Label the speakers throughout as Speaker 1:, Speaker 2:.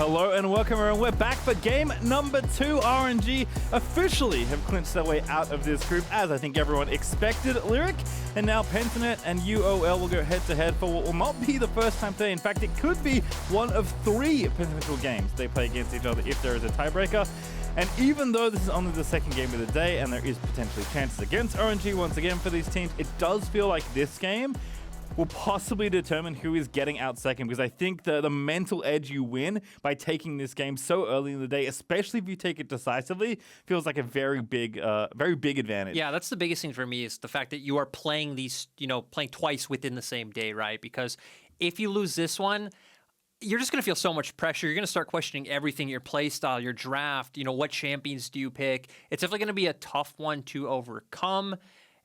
Speaker 1: Hello and welcome everyone. We're back for game number 2. RNG officially have clinched their way out of this group, as I think everyone expected. Lyric and now Pentanet and UOL will go head-to-head for what will not be the first time today. In fact, it could be one of 3 potential games they play against each other if there is a tiebreaker. And even though this is only the second game of the day and there is potentially chances against RNG once again for these teams, it does feel like this game will possibly determine who is getting out second, because I think the mental edge you win by taking this game so early in the day, especially if you take it decisively, feels like a very big advantage.
Speaker 2: Yeah, that's the biggest thing for me, is the fact that you are playing these, playing twice within the same day, right? Because if you lose this one, you're just going to feel so much pressure. You're going to start questioning everything, your play style, your draft, what champions do you pick? It's definitely going to be a tough one to overcome.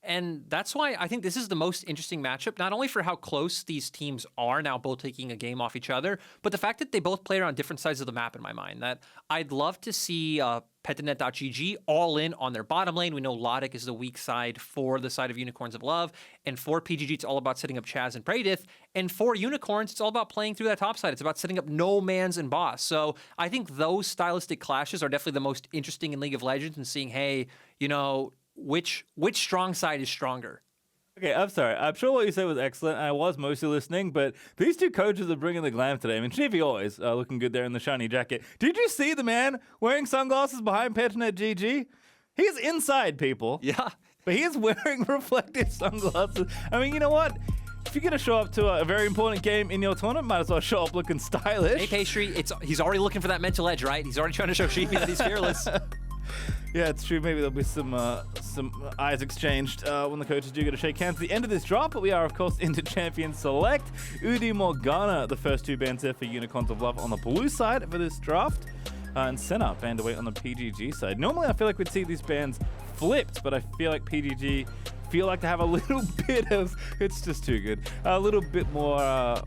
Speaker 2: And that's why I think this is the most interesting matchup, not only for how close these teams are now, both taking a game off each other, but the fact that they both play on different sides of the map in my mind. That I'd love to see Petanet.gg all in on their bottom lane. We know Lodik is the weak side for the side of Unicorns of Love. And for PGG, it's all about setting up Chazz and Praedyth. And for Unicorns, it's all about playing through that top side. It's about setting up Nomanz and Boss. So I think those stylistic clashes are definitely the most interesting in League of Legends, and seeing, hey, which strong side is stronger.
Speaker 1: Okay, I'm sorry. I'm sure what you said was excellent. I was mostly listening, but these two coaches are bringing the glam today. I mean, Chiefy always looking good there in the shiny jacket. Did you see the man wearing sunglasses behind Petanet GG? He's inside, people.
Speaker 2: Yeah.
Speaker 1: But he is wearing reflective sunglasses. I mean, you know what? If you're going to show up to a very important game in your tournament, might as well show up looking stylish.
Speaker 2: Hey, Pastry, he's already looking for that mental edge, right? He's already trying to show Chiefy that he's fearless.
Speaker 1: Yeah, it's true. Maybe there'll be some eyes exchanged when the coaches do get to shake hands at the end of this drop. But we are, of course, into Champion Select. Udi Morgana, the first 2 bans there for Unicorns of Love on the blue side for this draft. And Senna banned away on the PGG side. Normally, I feel like we'd see these bans flipped, but I feel like PGG feel like to have a little bit of, it's just too good, a little bit more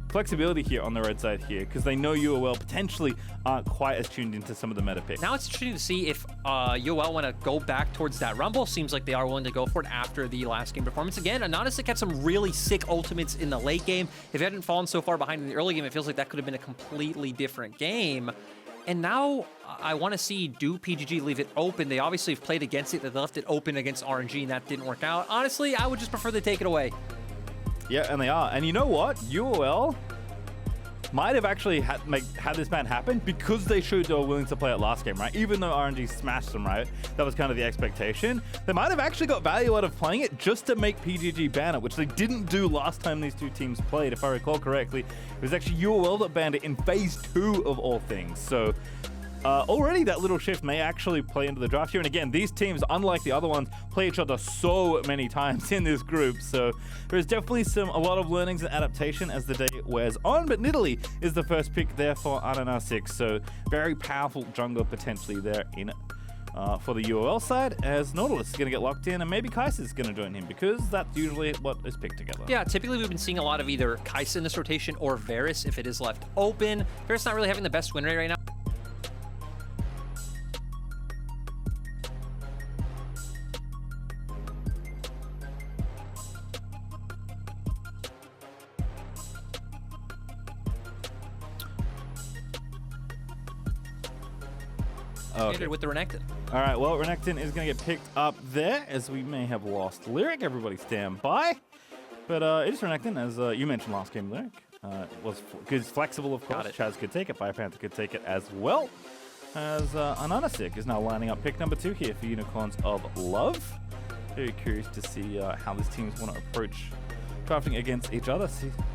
Speaker 1: flexibility here on the red side here, because they know UOL potentially aren't quite as tuned into some of the meta picks.
Speaker 2: Now it's interesting to see if UOL want to go back towards that Rumble. Seems like they are willing to go for it after the last game performance. Again, AHaHaCiK had some really sick ultimates in the late game. If it hadn't fallen so far behind in the early game, it feels like that could have been a completely different game. And now I want to see, do PGG leave it open? They obviously have played against it. They left it open against RNG, and that didn't work out. Honestly, I would just prefer they take it away. Yeah,
Speaker 1: and they are. And you know what? UOL might have actually had this ban happen because they showed they were willing to play it last game, right? Even though RNG smashed them, right? That was kind of the expectation. They might have actually got value out of playing it just to make PGG ban it, which they didn't do last time these two teams played, if I recall correctly. It was actually UOL that banned it in phase 2 of all things. So already that little shift may actually play into the draft here. And again, these teams, unlike the other ones, play each other so many times in this group. So there's definitely a lot of learnings and adaptation as the day wears on. But Nidalee is the first pick there for AHaHaCiK. So very powerful jungler potentially there in for the UOL side, as Nautilus is going to get locked in, and maybe Kai'Sa is going to join him, because that's usually what is picked together.
Speaker 2: Yeah, typically we've been seeing a lot of either Kai'Sa in this rotation or Varus if it is left open. Varus not really having the best win rate right now. Okay. With the Renekton.
Speaker 1: All right, well, Renekton is going to get picked up there, as we may have lost Lyric. Everybody stand by. But it is Renekton, as you mentioned last game, Lyric. Was flexible, of course. Chazz could take it. BioPanther could take it as well. As AHaHaCiK is now lining up pick number 2 here for Unicorns of Love. Very curious to see how these teams want to approach drafting against each other.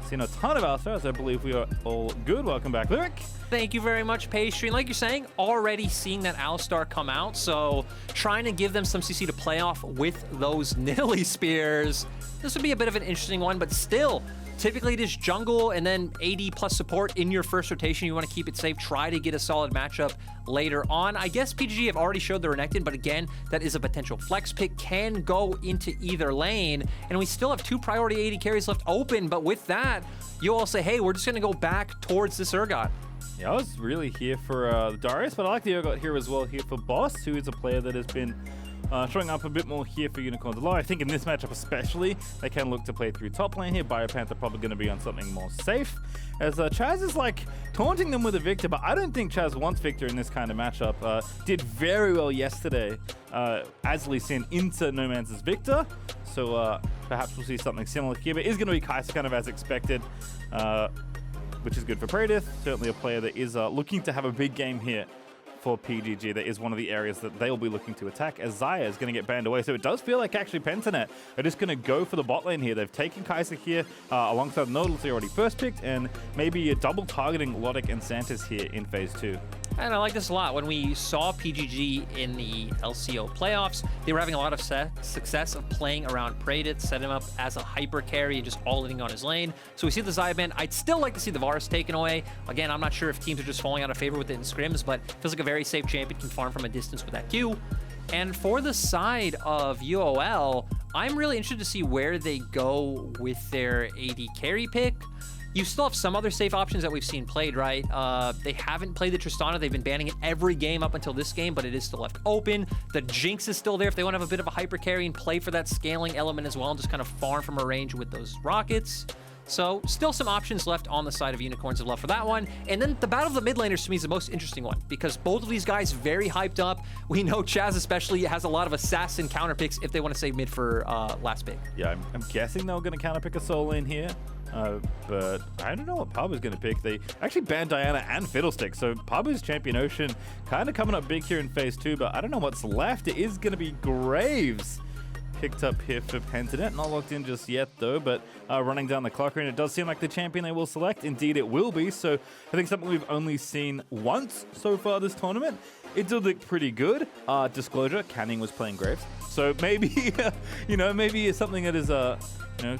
Speaker 1: Seen a ton of Alistar, as I believe we are all good. Welcome back, Lyric.
Speaker 2: Thank you very much, Pastry. And like you're saying, already seeing that Alistar come out, so trying to give them some CC to play off with those Nidalee spears. This would be a bit of an interesting one, but still, typically it is jungle and then AD plus support in your first rotation. You want to keep it safe, try to get a solid matchup later on. I guess PGG have already showed the Renekton, but again, that is a potential flex pick, can go into either lane, and we still have 2 priority AD carries left open, but with that, you all say, hey, we're just going to go back towards this Urgot.
Speaker 1: Yeah, I was really here for Darius, but I like the Urgot here as well, here for Boss, who is a player that has been Showing up a bit more here for Unicorns of Love. I think in this matchup especially, they can look to play through top lane here. BioPanther probably going to be on something more safe, as Chazz is like taunting them with a Victor, but I don't think Chazz wants Victor in this kind of matchup. Did very well yesterday as Lee Sin into Nomanz's Victor, so perhaps we'll see something similar here, but it is going to be Kai'Sa kind of as expected, which is good for Praedyth. Certainly a player that is looking to have a big game here for PGG. That is one of the areas that they'll be looking to attack, as Xayah is going to get banned away. So it does feel like actually Pentanet are just going to go for the bot lane here. They've taken Kai'Sa here alongside Nautilus they already first picked, and maybe double targeting Lodik and Santas here in phase 2.
Speaker 2: And I like this a lot. When we saw PGG in the LCO playoffs, they were having a lot of success of playing around Praedyth, set him up as a hyper carry and just all-in on his lane. So we see the Xayah ban. I'd still like to see the Varus taken away. Again, I'm not sure if teams are just falling out of favor with it in scrims, but it feels like a very safe champion, can farm from a distance with that Q. And for the side of UOL, I'm really interested to see where they go with their AD carry pick. You still have some other safe options that we've seen played, right? They haven't played the Tristana. They've been banning it every game up until this game, but it is still left open. The Jinx is still there if they want to have a bit of a hyper carry and play for that scaling element as well and just kind of farm from a range with those rockets. So still some options left on the side of Unicorns of Love for that one. And then the Battle of the Mid Laners to me is the most interesting one because both of these guys very hyped up. We know Chazz especially has a lot of assassin counter picks if they want to save mid for last pick.
Speaker 1: Yeah, I'm guessing they're going to counter pick a soul lane here. But I don't know what Pabu's going to pick. They actually banned Diana and Fiddlestick, so Pabu's Champion Ocean kind of coming up big here in phase 2, but I don't know what's left. It is going to be Graves picked up here for Pentanet. Not locked in just yet, though, but running down the clock, and it does seem like the champion they will select. Indeed, it will be, so I think something we've only seen once so far this tournament. It did look pretty good. Disclosure, Canning was playing Graves, so maybe, maybe it's something that is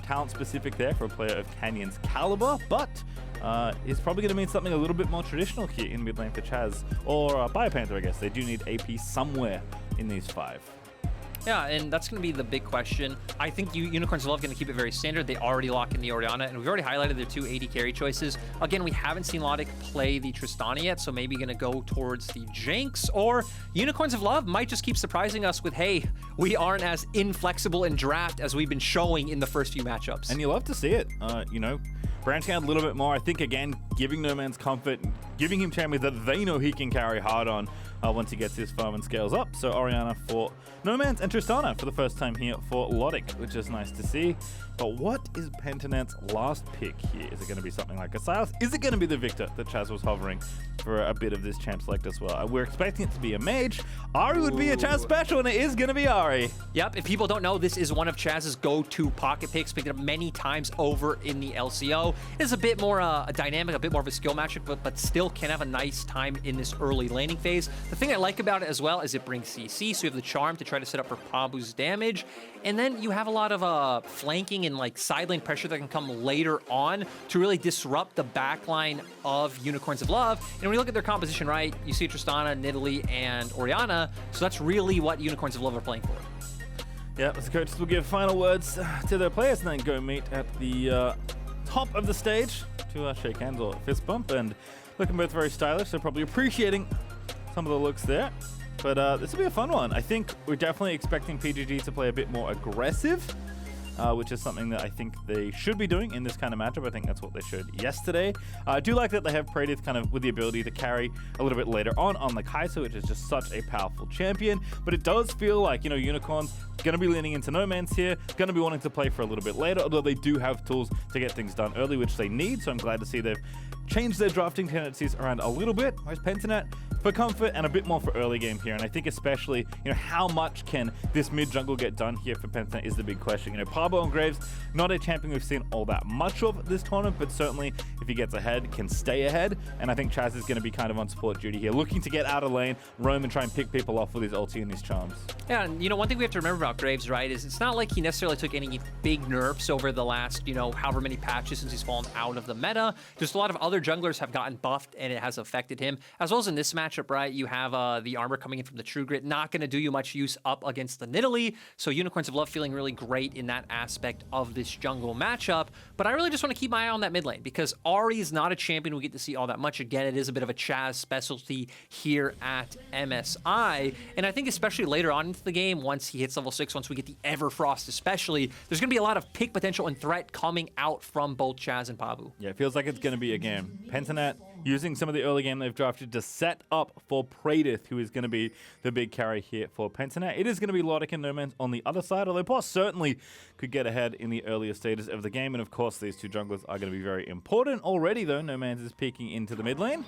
Speaker 1: talent specific there for a player of Canyon's caliber, but it's probably going to mean something a little bit more traditional here in mid lane for Chazz or BioPanther, I guess. They do need AP somewhere in these 5.
Speaker 2: Yeah, and that's going to be the big question. I think Unicorns of Love going to keep it very standard. They already lock in the Orianna, and we've already highlighted their 2 AD carry choices. Again, we haven't seen Lodik play the Tristana yet, so maybe going to go towards the Jinx, or Unicorns of Love might just keep surprising us with, hey, we aren't as inflexible in draft as we've been showing in the first few matchups.
Speaker 1: And you love to see it, branching out a little bit more. I think, again, giving Nomanz comfort, giving him champions that they know he can carry hard on once he gets his farm and scales up. So Orianna for Nomanz and Tristana for the first time here for Lodik, which is nice to see. But what is Pentanet's last pick here? Is it going to be something like a Silas? Is it going to be the Victor that Chazz was hovering for a bit of this champ select as well? We're expecting it to be a mage. Ahri would be a Chazz special, and it is going to be Ahri.
Speaker 2: Yep, if people don't know, this is one of Chazz's go-to pocket picks, picked it up many times over in the LCO. It's a bit more a dynamic, a bit more of a skill matchup, but still can have a nice time in this early laning phase. The thing I like about it as well is it brings CC, so you have the charm to try to set up for Pabu's damage, and then you have a lot of flanking and like side lane pressure that can come later on to really disrupt the backline of Unicorns of Love. And when you look at their composition, right, you see Tristana, Nidalee, and Orianna, so that's really what Unicorns of Love are playing for.
Speaker 1: Yeah, the coaches will give final words to their players and then go meet at the top of the stage to shake hands or fist bump, and looking both very stylish, so probably appreciating some of the looks there. But this will be a fun one. I think we're definitely expecting PGG to play a bit more aggressive, which is something that I think they should be doing in this kind of matchup. I think that's what they showed yesterday. I do like that they have Praedyth kind of with the ability to carry a little bit later on the Kai'Sa, which is just such a powerful champion. But it does feel like, Unicorns going to be leaning into Nomanz here, going to be wanting to play for a little bit later, although they do have tools to get things done early, which they need. So I'm glad to see they've changed their drafting tendencies around a little bit. Whereas Pentanet for comfort and a bit more for early game here. And I think especially, how much can this mid jungle get done here for Pentanet is the big question. Pabu and Graves, not a champion we've seen all that much of this tournament, but certainly if he gets ahead, can stay ahead. And I think Chazz is going to be kind of on support duty here, looking to get out of lane, roam and try and pick people off with his ulti and his charms.
Speaker 2: Yeah, and one thing we have to remember about Graves, right, is it's not like he necessarily took any big nerfs over the last, however many patches since he's fallen out of the meta. Just a lot of other junglers have gotten buffed and it has affected him, as well as in this matchup. matchup, right? You have the armor coming in from the True Grit, not going to do you much use up against the Nidalee. So Unicorns of Love feeling really great in that aspect of this jungle matchup. But I really just want to keep my eye on that mid lane because Ahri is not a champion we get to see all that much. Again, it is a bit of a Chazz specialty here at MSI. And I think especially later on into the game, once he hits level 6, once we get the Everfrost especially, there's going to be a lot of pick potential and threat coming out from both Chazz and Pabu.
Speaker 1: Yeah, it feels like it's going to be a game. Pentanet using some of the early game they've drafted to set up for Praedyth, who is going to be the big carry here for Pentanet. It is going to be Lodik and Nomanz on the other side, although Boss certainly could get ahead in the earlier stages of the game. And of course, these two junglers are going to be very important. Already, though, Nomanz is peeking into the mid lane.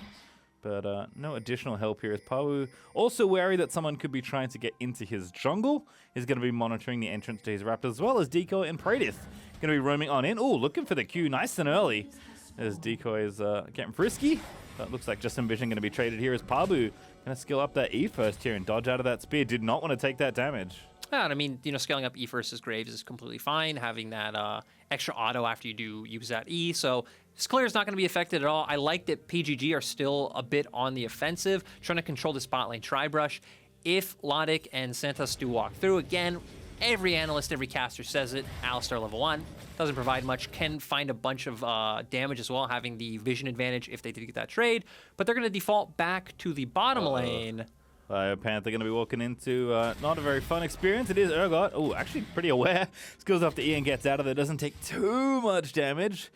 Speaker 1: But no additional help here as Pabu, also wary that someone could be trying to get into his jungle, is going to be monitoring the entrance to his Raptors, as well as Decoy and Praedyth. Going to be roaming on in. Ooh, looking for the Q nice and early as Decoy is getting frisky. That looks like just some vision going to be traded here as Pabu going to skill up that E first here and dodge out of that spear. Did not want to take that damage.
Speaker 2: Yeah, and I mean, you know, scaling up E versus Graves is completely fine. Having that extra auto after you do use that E. So this clear is not going to be affected at all. I like that PGG are still a bit on the offensive, trying to control the spot lane tri-brush. If Lodik and Santos do walk through, again, every analyst, every caster says it, Alistar level 1. Doesn't provide much, can find a bunch of damage as well, having the vision advantage if they did get that trade. But they're going to default back to the bottom lane.
Speaker 1: BioPanther going to be walking into not a very fun experience. It is Urgot. Oh, actually pretty aware. Skills after Ian gets out of there. Doesn't take too much damage.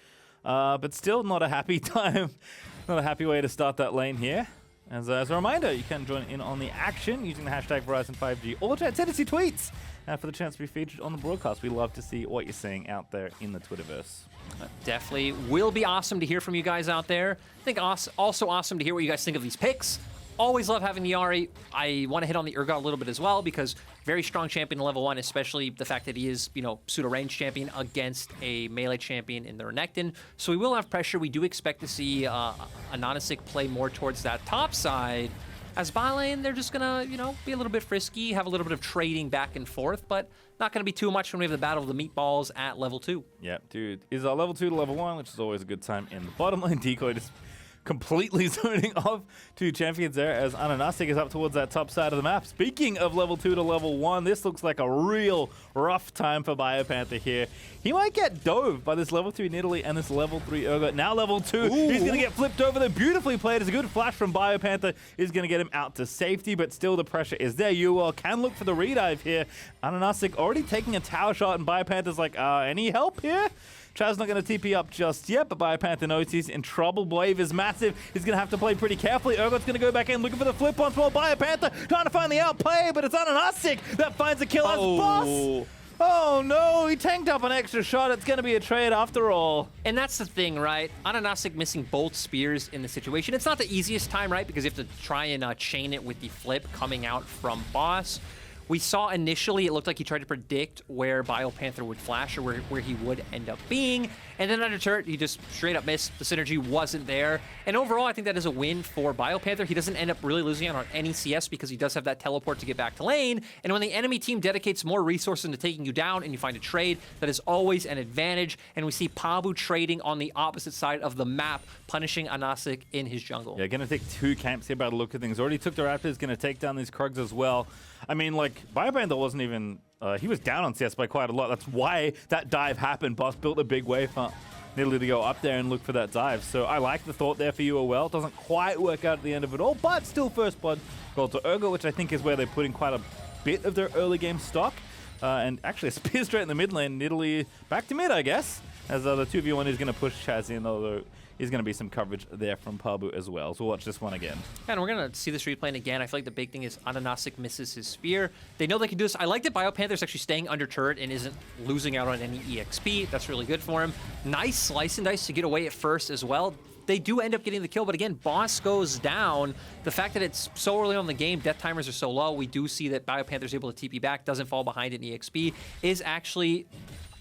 Speaker 1: But still not a happy time. Not a happy way to start that lane here. As a reminder, you can join in on the action using the hashtag Verizon5G or send us your tweets for the chance to be featured on the broadcast. We love to see what you're saying out there in the Twitterverse.
Speaker 2: Definitely will be awesome to hear from you guys out there. I think also awesome to hear what you guys think of these picks. Always love having the Ahri. I want to hit on the Urgot a little bit as well because very strong champion in level 1, especially the fact that he is, you know, pseudo-range champion against a melee champion in the Renekton. So we will have pressure. We do expect to see AHaHaCiK play more towards that top side. As bot lane, they're just going to, you know, be a little bit frisky, have a little bit of trading back and forth, but not going to be too much when we have the Battle of the Meatballs at level 2.
Speaker 1: Yeah, dude. Is level 2 to level 1, which is always a good time in the bottom lane. Decoy just completely zoning off two champions there as AHaHaCiK is up towards that top side of the map. Speaking of level 2 to level 1, this looks like a real rough time for BioPanther here. He might get dove by this level 3 Nidalee and this level 3 Urgot. Now level 2, Ooh. He's going to get flipped over there. Beautifully played. It's a good flash from BioPanther. Is going to get him out to safety, but still the pressure is there. UOL can look for the redive here. AHaHaCiK already taking a tower shot, and BioPanther's like, any help here? Chazz not going to TP up just yet, but BioPanther knows he's in trouble. Wave is massive. He's going to have to play pretty carefully. Urgot's going to go back in, looking for the flip once more. BioPanther trying to find the outplay, but it's AHaHaCiK that finds a kill as boss. Oh no, he tanked up an extra shot. It's going to be a trade after all.
Speaker 2: And that's the thing, right? AHaHaCiK missing both spears in the situation. It's not the easiest time, right? Because you have to try and chain it with the flip coming out from boss. We saw initially, it looked like he tried to predict where BioPanther would flash or where he would end up being. And then under turret, he just straight up missed. The synergy wasn't there. And overall, I think that is a win for BioPanther. He doesn't end up really losing out on any CS because he does have that teleport to get back to lane. And when the enemy team dedicates more resources into taking you down and you find a trade, that is always an advantage. And we see Pabu trading on the opposite side of the map, punishing AHaHaCiK in his jungle.
Speaker 1: Yeah, going to take two camps here by the look of things. Already took the Raptors, going to take down these Krugs as well. I mean, like, BioPanther wasn't even... he was down on CS by quite a lot. That's why that dive happened. Boss built a big wave for Nidalee to go up there and look for that dive. So I like the thought there for UOL. Doesn't quite work out at the end of it all, but still first blood goal to Urgot, which I think is where they're putting quite a bit of their early game stock. And actually a spear straight in the mid lane. Nidalee back to mid, I guess, as the 2v1 is going to push Chazz in, although there's going to be some coverage there from Pabu as well. So we'll watch this one again.
Speaker 2: And we're going to see this replaying again. I feel like the big thing is AHaHaCiK misses his spear. They know they can do this. I like that BioPanther's actually staying under turret and isn't losing out on any EXP. That's really good for him. Nice slice and dice to get away at first as well. They do end up getting the kill, but again, boss goes down. The fact that it's so early on in the game, death timers are so low, we do see that BioPanther's able to TP back, doesn't fall behind in EXP, is actually...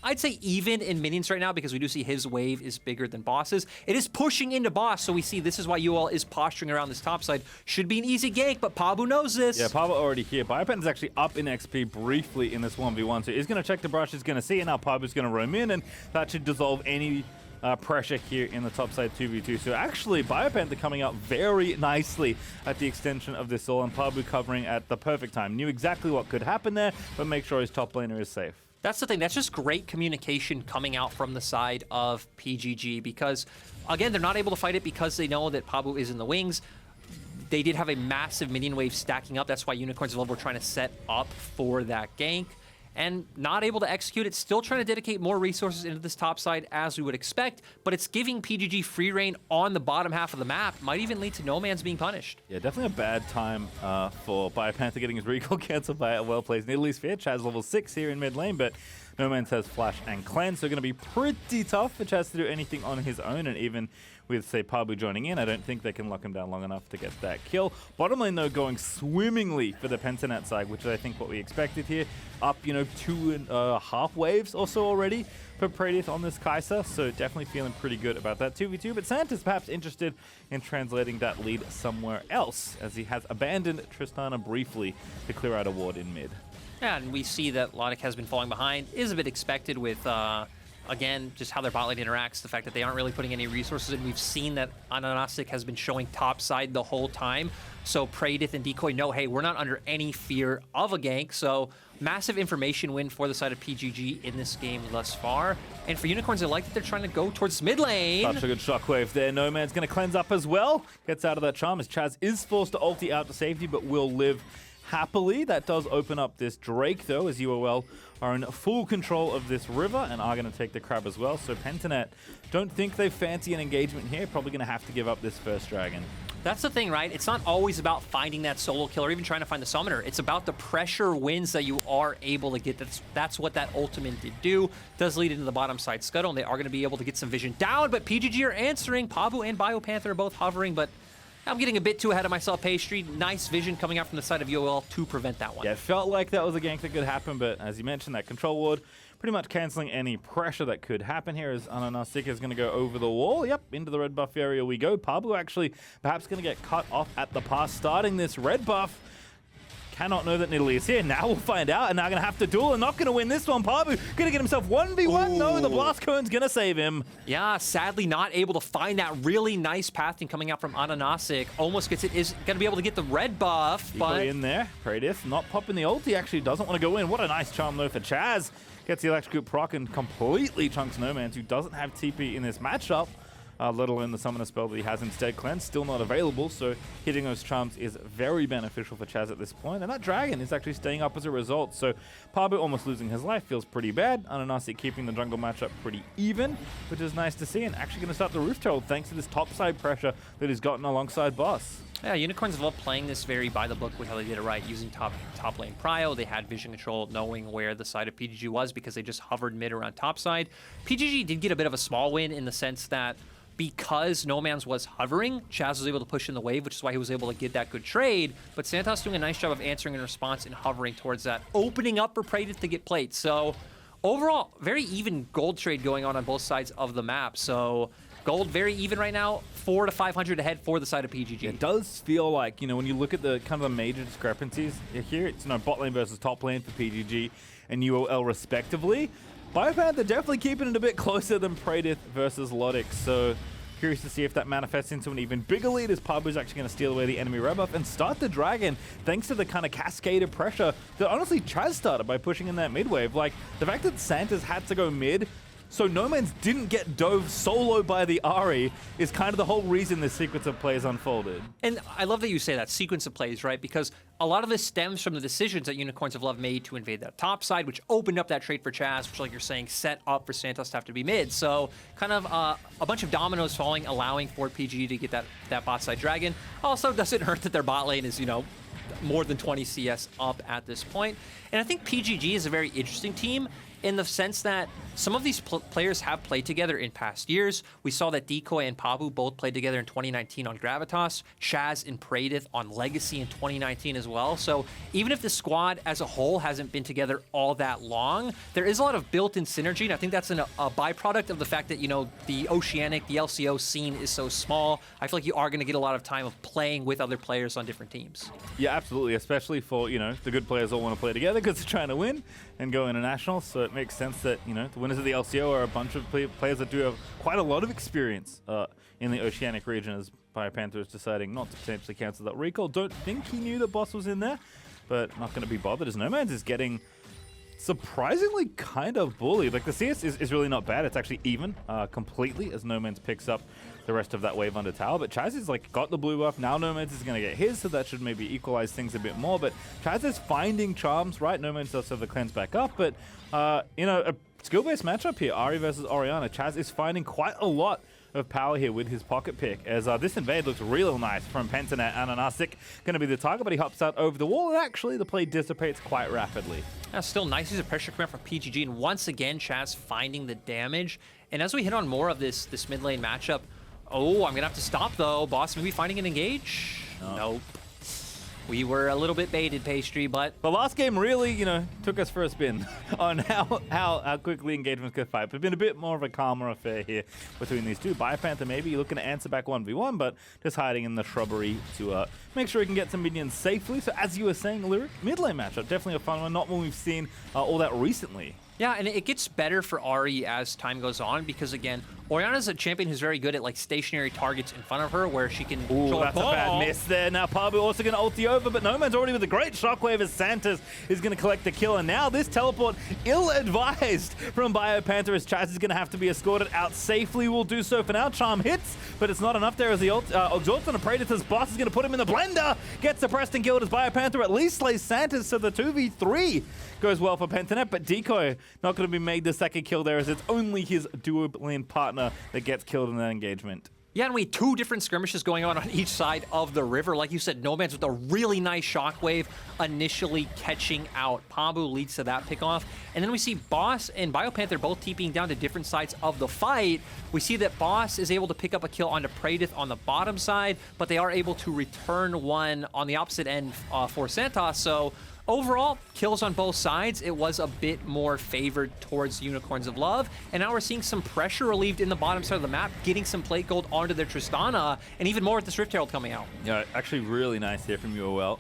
Speaker 2: I'd say even in minions right now because we do see his wave is bigger than boss's. It is pushing into boss, so we see this is why UOL is posturing around this top side. Should be an easy gank, but Pabu knows this.
Speaker 1: Yeah, Pabu already here. BioPanther's actually up in XP briefly in this 1v1, so he's going to check the brush, he's going to see it now. Pabu's going to roam in, and that should dissolve any pressure here in the top side 2v2. So actually, BioPanther coming out very nicely at the extension of this all, and Pabu covering at the perfect time. Knew exactly what could happen there, but make sure his top laner is safe.
Speaker 2: That's the thing. That's just great communication coming out from the side of PGG because, again, they're not able to fight it because they know that Pabu is in the wings. They did have a massive minion wave stacking up. That's why Unicorns of Love were trying to set up for that gank. And not able to execute it, still trying to dedicate more resources into this top side as we would expect, but it's giving PGG free reign on the bottom half of the map. Might even lead to Nomanz being punished.
Speaker 1: Yeah, definitely a bad time for BioPanther getting his recall cancelled by a well-placed Nidalee Sphere. Chazz level 6 here in mid lane, but Nomanz has Flash and Cleanse, so going to be pretty tough for Chazz to do anything on his own, and even with, say, Pabu joining in, I don't think they can lock him down long enough to get that kill. Bottom lane, though, going swimmingly for the Pentanet side, which is, I think, what we expected here. Up, 2.5 waves or so already for Praedyth on this Kai'Sa, so definitely feeling pretty good about that 2v2. But Santa's perhaps interested in translating that lead somewhere else, as he has abandoned Tristana briefly to clear out a ward in mid.
Speaker 2: Yeah, and we see that Lodik has been falling behind. Is a bit expected with... again, just how their bot lane interacts, the fact that they aren't really putting any resources in. We've seen that AHaHaCiK has been showing top side the whole time. So Praedyth and Decoy know, hey, we're not under any fear of a gank. So massive information win for the side of PGG in this game thus far. And for Unicorns, I like that they're trying to go towards mid lane.
Speaker 1: Such a good shockwave there. Nomanz going to cleanse up as well. Gets out of that charm as Chazz is forced to ulti out to safety, but will live happily. That does open up this Drake, though, as UOL are in full control of this river and are going to take the crab as well. So Pentanet don't think they fancy an engagement here. Probably going to have to give up this first dragon.
Speaker 2: That's the thing, right? It's not always about finding that solo kill or even trying to find the summoner. It's about the pressure wins that you are able to get. That's what that ultimate did do. Does lead into the bottom side scuttle, and they are going to be able to get some vision down, but PGG are answering. Pabu and BioPanther are both hovering, but I'm getting a bit too ahead of myself, Pastry. Nice vision coming out from the side of UOL to prevent that one.
Speaker 1: Yeah, it felt like that was a gank that could happen, but as you mentioned, that control ward pretty much cancelling any pressure that could happen here as AHaHaCiK is going to go over the wall. Yep, into the red buff area we go. Pabu actually perhaps going to get cut off at the pass, starting this red buff. Cannot know that Nidalee is here. Now we'll find out, and now going to have to duel and not going to win this one. Pabu going to get himself 1v1. Ooh. No, the blast cone's going to save him.
Speaker 2: Yeah, sadly not able to find that really nice pathing coming out from AHaHaCiK. Almost gets it, is going to be able to get the red buff, but
Speaker 1: in there. Praedyth not popping the ult. He actually doesn't want to go in. What a nice charm, though, for Chazz. Gets the electric proc and completely chunks Nomanz, who doesn't have TP in this matchup. Let alone the summoner spell that he has instead. Cleanse still not available, so hitting those charms is very beneficial for Chazz at this point. And that dragon is actually staying up as a result. So Pabu almost losing his life feels pretty bad. AHaHaCiK keeping the jungle matchup pretty even, which is nice to see. And actually going to start the Roof Herald thanks to this top side pressure that he's gotten alongside Boss.
Speaker 2: Yeah, Unicorns of Love playing this very by the book with how they did it right, using top lane prio. They had vision control, knowing where the side of PGG was because they just hovered mid around top side. PGG did get a bit of a small win in the sense that because Nomanz was hovering, Chazz was able to push in the wave, which is why he was able to get that good trade. But Santos doing a nice job of answering in response and hovering towards that, opening up for Praedyth to get plates. So overall, very even gold trade going on both sides of the map. So gold very even right now, 400 to 500 ahead for the side of PGG.
Speaker 1: It does feel like, when you look at the kind of the major discrepancies here, it's bot lane versus top lane for PGG and UOL respectively. BioPanther definitely keeping it a bit closer than Praedyth versus Lodik, so curious to see if that manifests into an even bigger lead as Pabu's actually going to steal away the enemy red buff and start the dragon thanks to the kind of cascade of pressure that honestly Chazz started by pushing in that mid wave. Like, the fact that Santa's had to go mid so Nomanz didn't get dove solo by the Ahri is kind of the whole reason this sequence of plays unfolded.
Speaker 2: And I love that you say that, sequence of plays, right? Because a lot of this stems from the decisions that Unicorns of Love made to invade that top side, which opened up that trade for Chazz, which, like you're saying, set up for Santos to have to be mid. So kind of a bunch of dominoes falling, allowing for PGG to get that bot side dragon. Also, doesn't hurt that their bot lane is, more than 20 CS up at this point. And I think PGG is a very interesting team in the sense that some of these players have played together in past years. We saw that Decoy and Pabu both played together in 2019 on Gravitas, Chazz and Praedyth on Legacy in 2019 as well. So even if the squad as a whole hasn't been together all that long, there is a lot of built-in synergy, and I think that's a byproduct of the fact that, the Oceanic, the LCO scene is so small. I feel like you are going to get a lot of time of playing with other players on different teams.
Speaker 1: Yeah, absolutely, especially for, the good players all want to play together because they're trying to win and go international, so it makes sense that, the winners of the LCO are a bunch of players that do have quite a lot of experience in the Oceanic region, as BioPanther is deciding not to potentially cancel that recall. Don't think he knew that Boss was in there, but not going to be bothered, as Nomanz is getting surprisingly kind of bullied. Like, the CS is really not bad. It's actually even completely, as Nomanz picks up the rest of that wave under tower. But Chazz is like got the blue buff. Now Nomanz is going to get his, so that should maybe equalize things a bit more. But Chazz is finding charms, right? Nomanz does have the cleanse back up, but you know, a skill-based matchup here, Ahri versus Orianna. Chazz is finding quite a lot of power here with his pocket pick, as this invade looks real nice from Pentanet. AHaHaCiK going to be the target, but he hops out over the wall, and actually the play dissipates quite rapidly.
Speaker 2: That's still nice. He's a pressure command from PGG, and once again, Chazz finding the damage. And as we hit on more of this mid lane matchup, oh, I'm going to have to stop, though. Boss maybe finding an engage? Nope. We were a little bit baited, Pastry, but
Speaker 1: the last game really, you know, took us for a spin on how quickly engagements could fight. But it's been a bit more of a calmer affair here between these two. BioPanther maybe looking to answer back 1v1, but just hiding in the shrubbery to make sure he can get some minions safely. So as you were saying, Lyric, mid lane matchup, definitely a fun one. Not one we've seen all that recently.
Speaker 2: Yeah, and it gets better for Ahri as time goes on, because again, Orianna's a champion who's very good at like stationary targets in front of her where she can
Speaker 1: Ooh, that's a bad miss there. Now Pabu also going to ulti over, but Nomanz already with a great shockwave as Santas is going to collect the kill. And now this teleport, ill-advised from BioPanther, as Chazz is going to have to be escorted out safely. Will do so for now. Charm hits, but it's not enough there as the exhaust on a Praedyth. His boss is going to put him in the blender. Gets suppressed and killed as BioPanther at least slays Santas, so the 2v3 goes well for Pentanet, but Decoy not going to be made the second kill there, as it's only his dual lane partner that gets killed in that engagement.
Speaker 2: Yeah, and we had two different skirmishes going on each side of the river. Like you said, Nomanz with a really nice shockwave initially catching out. Pabu leads to that pickoff. And then we see Boss and BioPanther both TPing down to different sides of the fight. We see that Boss is able to pick up a kill onto Praedyth on the bottom side, but they are able to return one on the opposite end for Santos. So overall, kills on both sides. It was a bit more favored towards Unicorns of Love. And now we're seeing some pressure relieved in the bottom side of the map, getting some plate gold onto their Tristana, and even more with the Rift Herald coming out.
Speaker 1: Yeah, actually really nice here from UOL.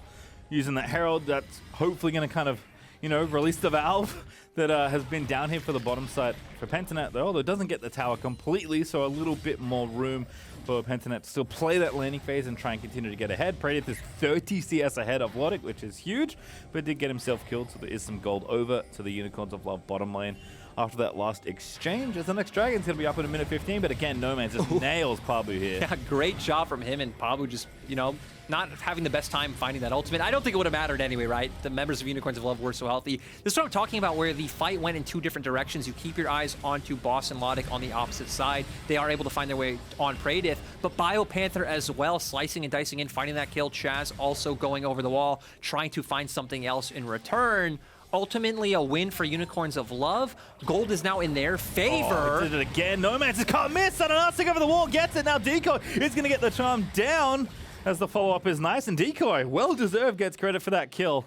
Speaker 1: Using that Herald that's hopefully going to kind of, you know, release the valve that has been down here for the bottom side for Pentanet, though. Although it doesn't get the tower completely, so a little bit more room for Pentanet to still play that landing phase and try and continue to get ahead. Praedyth is 30 CS ahead of Lodik, which is huge, but did get himself killed, so there is some gold over to the Unicorns of Love bottom lane after that last exchange. As the next Dragon's going to be up in a minute 15, but again, Nomanz just nails Pabu here.
Speaker 2: Yeah, great job from him, and Pabu just, you know, not having the best time finding that ultimate. I don't think it would have mattered anyway, right? The members of Unicorns of Love were so healthy. This is what I'm talking about, where the fight went in two different directions. You keep your eyes onto Boss and Lodik on the opposite side. They are able to find their way on Praedyth, but BioPanther as well, slicing and dicing in, finding that kill. Chazz also going over the wall, trying to find something else in return. Ultimately, a win for Unicorns of Love. Gold is now in their favor.
Speaker 1: Oh, did it again. Nomanz has caught miss. AHaHaCiK over the wall gets it. Now Decoy is going to get the charm down, as the follow-up is nice. And Decoy, well-deserved, gets credit for that kill.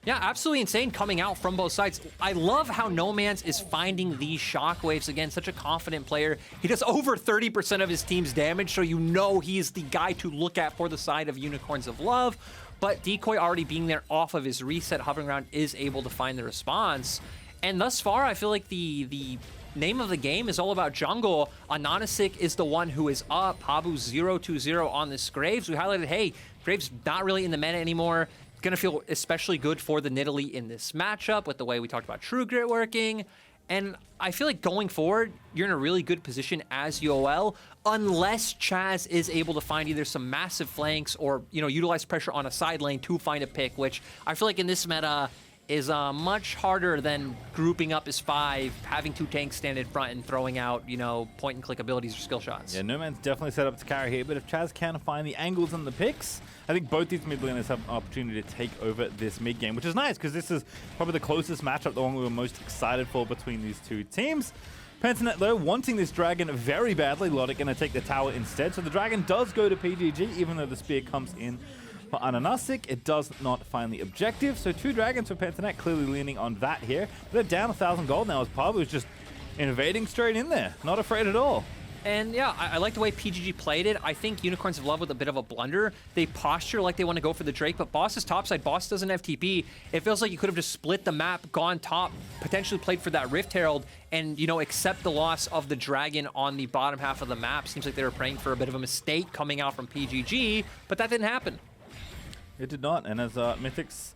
Speaker 2: Yeah, absolutely insane coming out from both sides. I love how Nomanz is finding these shockwaves. Again, such a confident player. He does over 30% of his team's damage, so you know he's the guy to look at for the side of Unicorns of Love. But Decoy already being there off of his reset, hovering around, is able to find the response. And thus far, I feel like the name of the game is all about jungle. AHaHaCiK is the one who is up. Pabu 0-2-0 on this Graves. We highlighted, hey, Graves not really in the meta anymore. Going to feel especially good for the Nidalee in this matchup with the way we talked about True Grit working. And I feel like going forward, you're in a really good position as UOL, unless Chazz is able to find either some massive flanks or, you know, utilize pressure on a side lane to find a pick, which I feel like in this meta is much harder than grouping up as 5, having 2 tanks stand in front and throwing out, you know, point-and-click abilities or skill shots.
Speaker 1: Yeah, Nomanz definitely set up to carry here, but if Chazz can find the angles and the picks, I think both these mid laners have an opportunity to take over this mid game, which is nice, because this is probably the closest matchup, the one we were most excited for between these two teams. Pentanet, though, wanting this dragon very badly. Lodik going to take the tower instead, so the dragon does go to PGG, even though the spear comes in for AHaHaCiK. It does not find the objective, so 2 dragons for Pentanet, clearly leaning on that here. They're down 1,000 gold now, as Pabu is just invading straight in there, not afraid at all.
Speaker 2: And yeah, I like the way PGG played it. I think Unicorns of Love with a bit of a blunder. They posture like they want to go for the Drake, but Boss is topside. Boss doesn't have TP. It feels like you could have just split the map, gone top, potentially played for that Rift Herald, and, you know, accept the loss of the Dragon on the bottom half of the map. Seems like they were praying for a bit of a mistake coming out from PGG, but that didn't happen.
Speaker 1: It did not, and as Mythics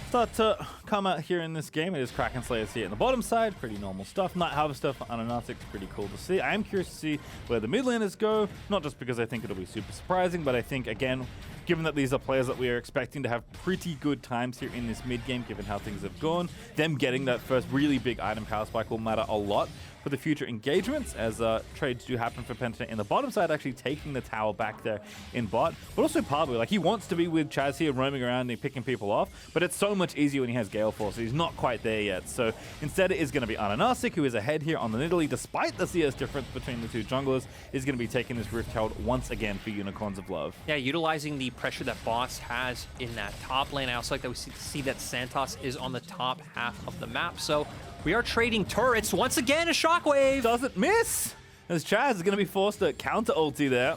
Speaker 1: start to come out here in this game, it is Kraken Slayers here on the bottom side. Pretty normal stuff. Night Harvester for AHaHaCiK, pretty cool to see. I am curious to see where the mid laners go, not just because I think it'll be super surprising, but I think, again, given that these are players that we are expecting to have pretty good times here in this mid game, given how things have gone, them getting that first really big item power spike will matter a lot for the future engagements, as trades do happen for Pentanet in the bottom side, actually taking the tower back there in bot. But also Pabu, like, he wants to be with Chazz here, roaming around and picking people off, but it's so much easier when he has Gale Force, so he's not quite there yet. So instead it is going to be AHaHaCiK, who is ahead here on the Nidalee, despite the CS difference between the two junglers, is going to be taking this Rift Herald once again for Unicorns of Love.
Speaker 2: Yeah, utilizing the pressure that Boss has in that top lane. I also like that we see that Santos is on the top half of the map, so we are trading turrets. Once again, a Shockwave.
Speaker 1: Doesn't miss, as Chazz is going to be forced to counter ulti there.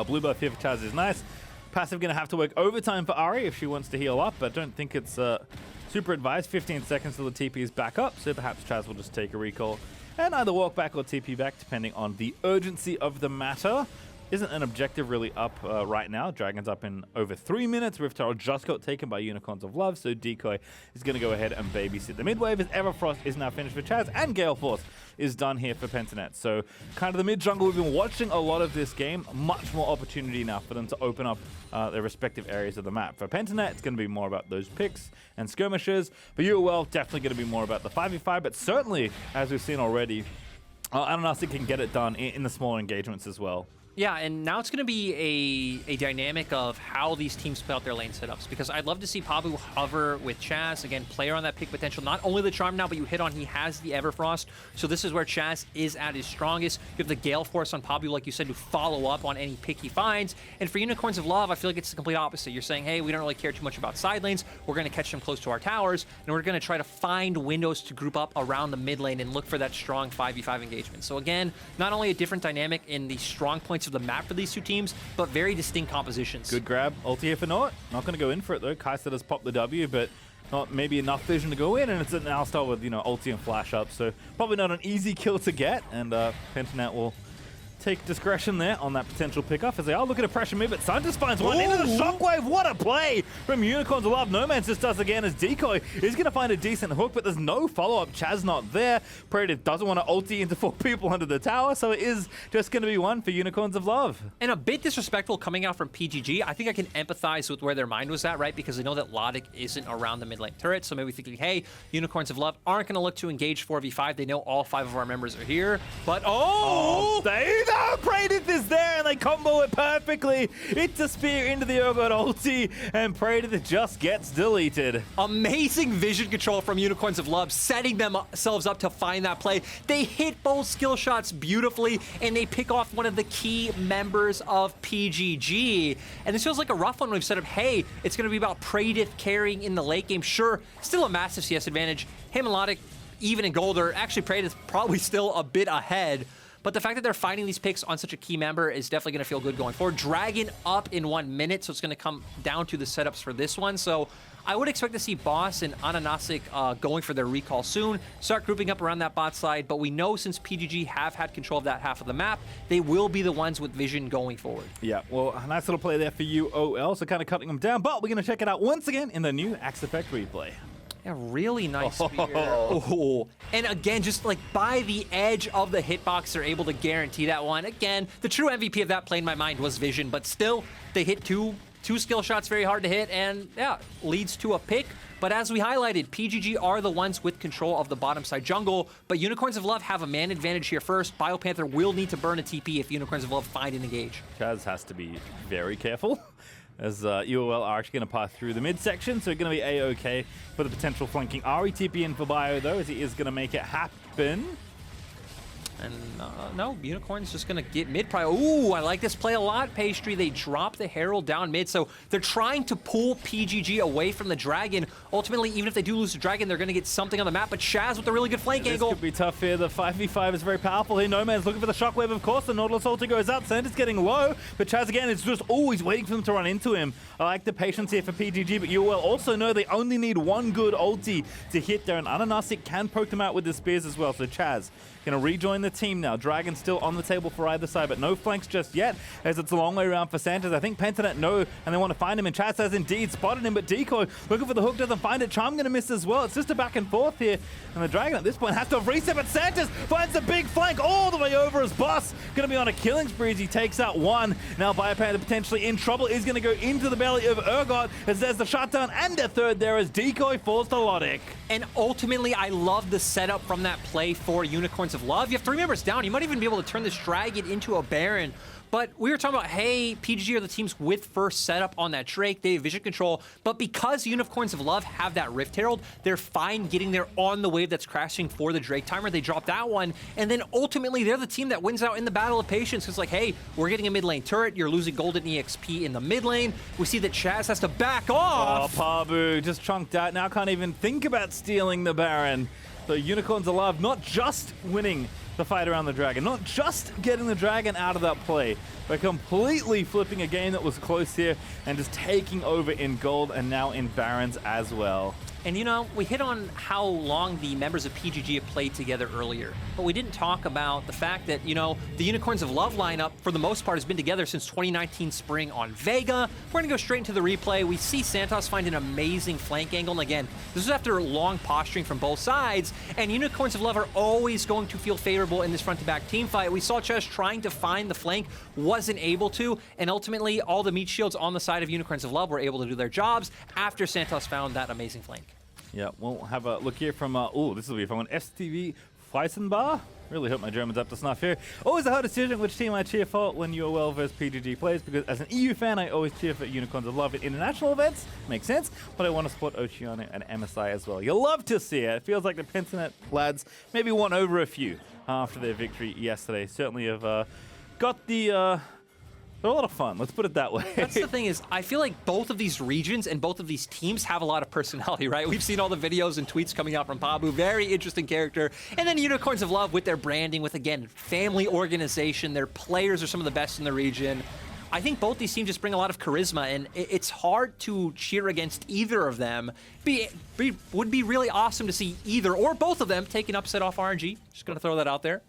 Speaker 1: Blue buff here for Chazz is nice. Passive going to have to work overtime for Ahri if she wants to heal up, but I don't think it's super advised. 15 seconds till the TP is back up, so perhaps Chazz will just take a recall and either walk back or TP back, depending on the urgency of the matter. Isn't an objective really up right now. Dragon's up in over 3 minutes. Rift Herald just got taken by Unicorns of Love, so Decoy is going to go ahead and babysit the mid wave, as Everfrost is now finished for Chazz, and Gale Force is done here for Pentanet. So kind of the mid jungle, we've been watching a lot of this game. Much more opportunity now for them to open up their respective areas of the map. For Pentanet, it's going to be more about those picks and skirmishes. For UOL, definitely going to be more about the 5v5, but certainly, as we've seen already, AHaHaCiK can get it done in the smaller engagements as well.
Speaker 2: Yeah, and now it's going to be a dynamic of how these teams play out their lane setups, because I'd love to see Pabu hover with Chazz. Again, player on that pick potential. Not only the charm now, but you hit on he has the Everfrost, so this is where Chazz is at his strongest. You have the Gale Force on Pabu, like you said, to follow up on any pick he finds. And for Unicorns of Love, I feel like it's the complete opposite. You're saying, hey, we don't really care too much about side lanes. We're going to catch them close to our towers, and we're going to try to find windows to group up around the mid lane and look for that strong 5v5 engagement. So again, not only a different dynamic in the strong points of the map for these two teams, but very distinct compositions.
Speaker 1: Good grab. Ulti here for Naught. Not going to go in for it, though. Kai'Sa does pop the W, but not maybe enough vision to go in, and it's an Alistar with, you know, ulti and flash up, so probably not an easy kill to get, and Pentanet will take discretion there on that potential pickoff, as they are looking to pressure mid, but Sun just finds one into the Shockwave. What a play from Unicorns of Love. Nomanz just does again, as Decoy is going to find a decent hook, but there's no follow-up. Chazz not there. Praedyth doesn't want to ulti into 4 people under the tower, so it is just going to be one for Unicorns of Love.
Speaker 2: And a bit disrespectful coming out from PGG. I think I can empathize with where their mind was at, right? Because they know that Lodik isn't around the mid lane turret, so maybe thinking, hey, Unicorns of Love aren't going to look to engage 4v5. They know all 5 of our members are here, but
Speaker 1: stay there! Praedyth is there, and they combo it perfectly. It's a spear into the Urgot ulti, and Praedyth just gets deleted.
Speaker 2: Amazing vision control from Unicorns of Love, setting themselves up to find that play. They hit both skill shots beautifully, and they pick off one of the key members of PGG. And this feels like a rough one when we've set up, hey, it's going to be about Praedyth carrying in the late game. Sure, still a massive CS advantage. Him and Lodik, even in gold, or actually Praedyth probably still a bit ahead. But the fact that they're finding these picks on such a key member is definitely going to feel good going forward. Dragon up in 1 minute, so it's going to come down to the setups for this one. So I would expect to see Boss and AHaHaCiK going for their recall soon, start grouping up around that bot side. But we know since PGG have had control of that half of the map, they will be the ones with vision going forward.
Speaker 1: Yeah, well, a nice little play there for UOL, so kind of cutting them down. But we're going to check it out once again in the new Axe Effect replay.
Speaker 2: Yeah, really nice spear. Oh. And again, just like by the edge of the hitbox, they're able to guarantee that one. Again, the true MVP of that play in my mind was vision, but still, they hit two skill shots very hard to hit, and yeah, leads to a pick. But as we highlighted, PGG are the ones with control of the bottom side jungle, but Unicorns of Love have a man advantage here first. BioPanther will need to burn a TP if Unicorns of Love find and engage.
Speaker 1: Chazz has to be very careful, as UOL are actually going to pass through the midsection, so going to be A-OK for the potential flanking Ahri. TP in for Bio, though, as he is going to make it happen.
Speaker 2: And no, Unicorn's just going to get mid prio. Ooh, I like this play a lot, Pastry. They drop the Herald down mid, so they're trying to pull PGG away from the Dragon. Ultimately, even if they do lose the Dragon, they're going to get something on the map, but Chazz with a really good flank angle.
Speaker 1: This could be tough here. The 5v5 is very powerful here. Nomanz looking for the shockwave, of course. The Nautilus ulti goes out. Santa's getting low, but Chazz again is just always waiting for them to run into him. I like the patience here for PGG, but UOL also know they only need one good ulti to hit there, and AHaHaCiK can poke them out with the spears as well, so Chazz gonna rejoin the team now. Dragon still on the table for either side, but no flanks just yet, as it's a long way around for Santas. I think Pentanet know, and they want to find him, and Chazz has indeed spotted him, but Decoy looking for the hook, doesn't find it. Charm gonna miss as well. It's just a back and forth here, and the Dragon at this point has to reset, but Santas finds the big flank all the way over his boss. Gonna be on a killing spree as he takes out one. Now BioPanther potentially in trouble, is gonna go into the belly of Urgot, as there's the shutdown and a third there as Decoy falls to Lodik.
Speaker 2: And ultimately, I love the setup from that play for Unicorns of Love. You have 3 members down. You might even be able to turn this Dragon into a Baron. But we were talking about, hey, PGG are the teams with first setup on that Drake. They have vision control. But because Unicorns of Love have that Rift Herald, they're fine getting there on the wave that's crashing for the Drake timer. They drop that one. And then ultimately, they're the team that wins out in the Battle of Patience. It's like, hey, we're getting a mid lane turret. You're losing golden EXP in the mid lane. We see that Chazz has to back off.
Speaker 1: Oh, Pabu just chunked out. Now can't even think about stealing the Baron. So Unicorns of Love not just winning the fight around the Dragon, not just getting the Dragon out of that play, but completely flipping a game that was close here and just taking over in gold and now in Barons as well.
Speaker 2: And you know, we hit on how long the members of PGG have played together earlier, but we didn't talk about the fact that, you know, the Unicorns of Love lineup, for the most part, has been together since 2019 spring on Vega. We're gonna go straight into the replay. We see Santos find an amazing flank angle, and again, this is after long posturing from both sides, and Unicorns of Love are always going to feel favorable in this front-to-back team fight. We saw Chazz trying to find the flank, wasn't able to, and ultimately, all the meat shields on the side of Unicorns of Love were able to do their jobs after Santos found that amazing flank.
Speaker 1: Yeah, we'll have a look here from, oh, this will be a fun one. STV Fleisenbar. Really hope my German's up to snuff here. Always a hard decision which team I cheer for when UOL versus PGG plays, because as an EU fan, I always cheer for Unicorns of Love at international events. Makes sense, but I want to support Oceania and MSI as well. You'll love to see it. It feels like the Pentanet lads maybe won over a few after their victory yesterday. Certainly have got the... They're a lot of fun, let's put it that way.
Speaker 2: That's the thing is, I feel like both of these regions and both of these teams have a lot of personality, right? We've seen all the videos and tweets coming out from Pabu, very interesting character. And then Unicorns of Love with their branding, with, again, family organization. Their players are some of the best in the region. I think both these teams just bring a lot of charisma, and it's hard to cheer against either of them. Would be really awesome to see either or both of them take an upset off RNG. Just going to throw that out there.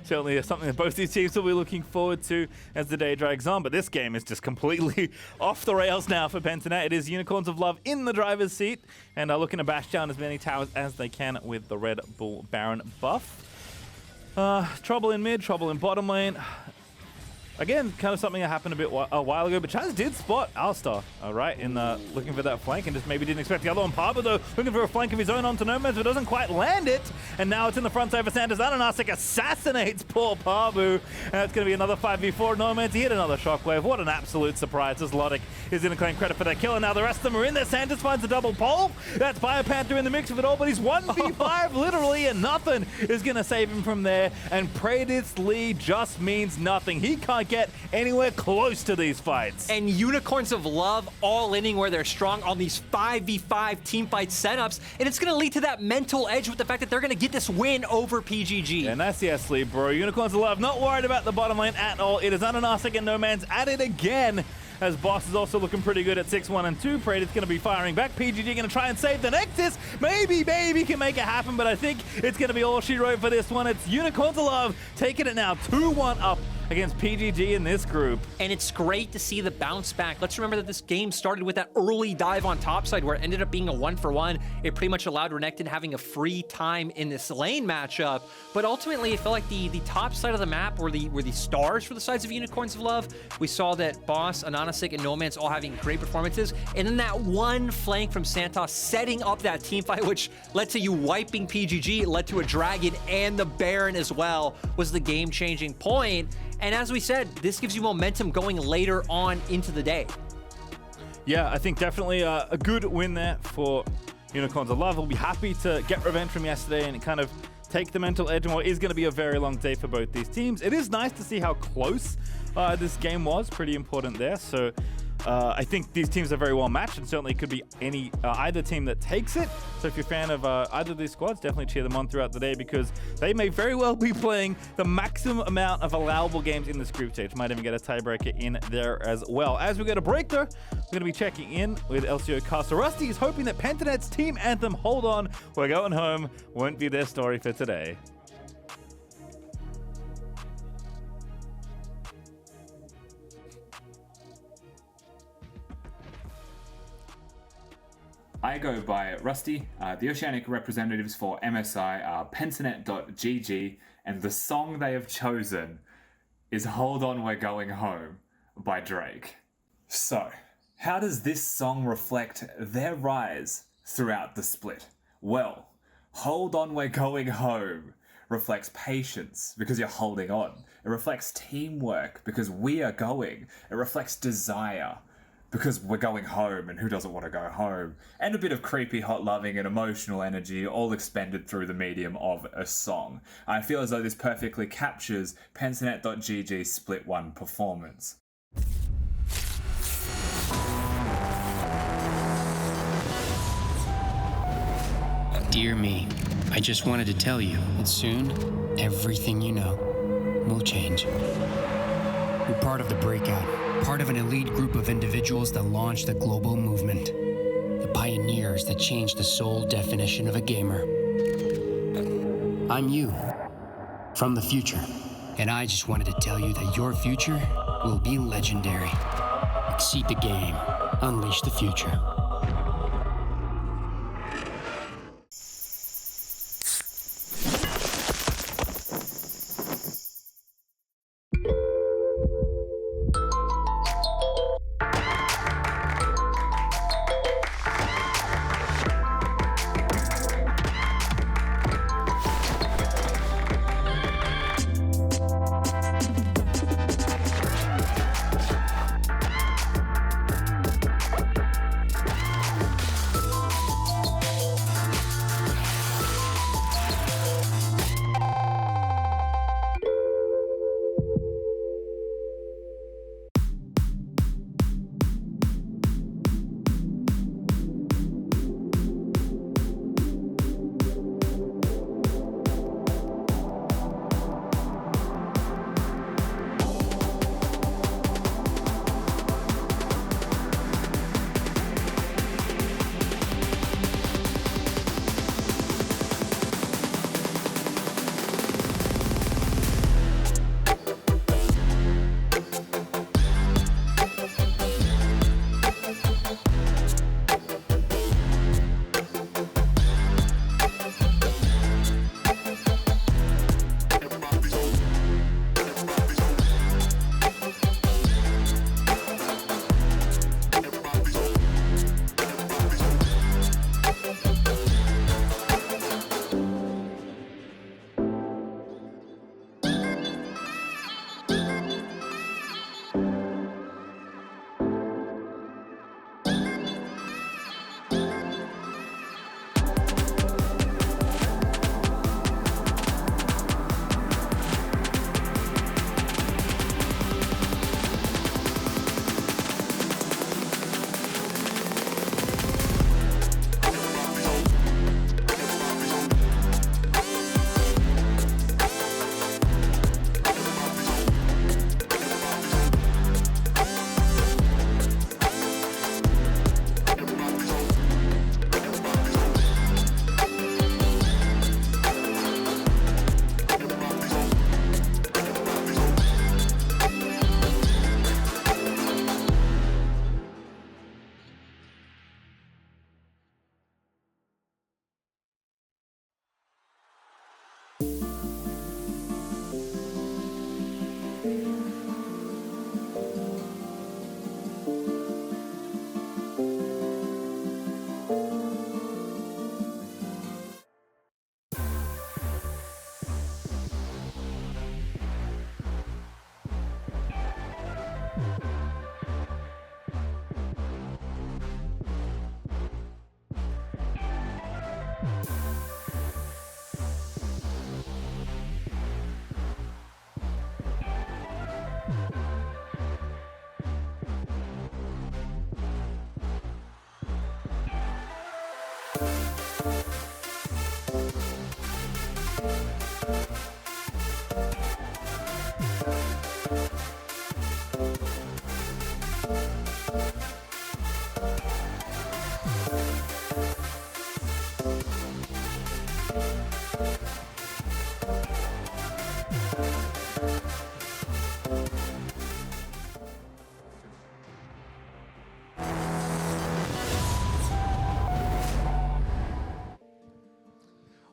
Speaker 1: Certainly something that both these teams will be looking forward to as the day drags on, but this game is just completely off the rails now for Pentanet. It is Unicorns of Love in the driver's seat, and are looking to bash down as many towers as they can with the Red Bull Baron buff. Trouble in mid, trouble in bottom lane. Again, kind of something that happened a while ago, but Chazz did spot Alistar, right, in looking for that flank, and just maybe didn't expect the other one. Pabu, though, looking for a flank of his own onto Nomanz, but doesn't quite land it, and now it's in the front side for Santas. AHaHaCiK assassinates poor Pabu, and that's going to be another 5v4. Nomanz, he hit another shockwave. What an absolute surprise, as Lodik is going to claim credit for that kill, and now the rest of them are in there. Santas finds a double pole. That's BioPanther in the mix of it all, but he's 1v5, literally, and nothing is going to save him from there, and Praedyth's lead just means nothing. He can't get anywhere close to these fights.
Speaker 2: And Unicorns of Love all inning where they're strong on these 5v5 team fight setups, and it's going to lead to that mental edge with the fact that they're going to get this win over PGG.
Speaker 1: And that's the S-lead, bro. Unicorns of Love not worried about the bottom lane at all. It is AHaHaCiK and Nomanz at it again, as Boss is also looking pretty good at 6-1 and 2. Praedyth going to be firing back. PGG going to try and save the Nexus. Maybe can make it happen, but I think it's going to be all she wrote for this one. It's Unicorns of Love taking it now 2-1 up against PGG in this group.
Speaker 2: And it's great to see the bounce back. Let's remember that this game started with that early dive on topside where it ended up being a 1-for-1. It pretty much allowed Renekton having a free time in this lane matchup. But ultimately, it felt like the top side of the map were the stars for the sides of Unicorns of Love. We saw that Boss, AHaHaCiK, and Nomanz all having great performances. And then that one flank from Santos setting up that team fight, which led to you wiping PGG, led to a Dragon and the Baron as well, was the game-changing point. And as we said, this gives you momentum going later on into the day.
Speaker 1: Yeah, I think definitely a good win there for Unicorns of Love. We'll be happy to get revenge from yesterday and kind of take the mental edge on what is going to be a very long day for both these teams. It is nice to see how close this game was. Pretty important there. So I think these teams are very well matched, and certainly could be either team that takes it. So if you're a fan of either of these squads, definitely cheer them on throughout the day, because they may very well be playing the maximum amount of allowable games in this group stage. Might even get a tiebreaker in there as well. As we go to break though, we're going to be checking in with LCO caster Rusty. Is hoping that Pentanet's team anthem, Hold On, We're Going Home, won't be their story for today.
Speaker 3: I go by Rusty. The Oceanic representatives for MSI are Pentanet.gg, and the song they have chosen is Hold On We're Going Home by Drake. So, how does this song reflect their rise throughout the split? Well, Hold On We're Going Home reflects patience because you're holding on. It reflects teamwork because we are going. It reflects desire because we're going home, and who doesn't want to go home? And a bit of creepy, hot loving and emotional energy, all expended through the medium of a song. I feel as though this perfectly captures Pentanet.gg's Split 1 performance.
Speaker 4: Dear me, I just wanted to tell you that soon, everything you know will change. You're part of the breakout. Part of an elite group of individuals that launched a global movement. The pioneers that changed the sole definition of a gamer. I'm you, from the future. And I just wanted to tell you that your future will be legendary. Exceed the game. Unleash the future.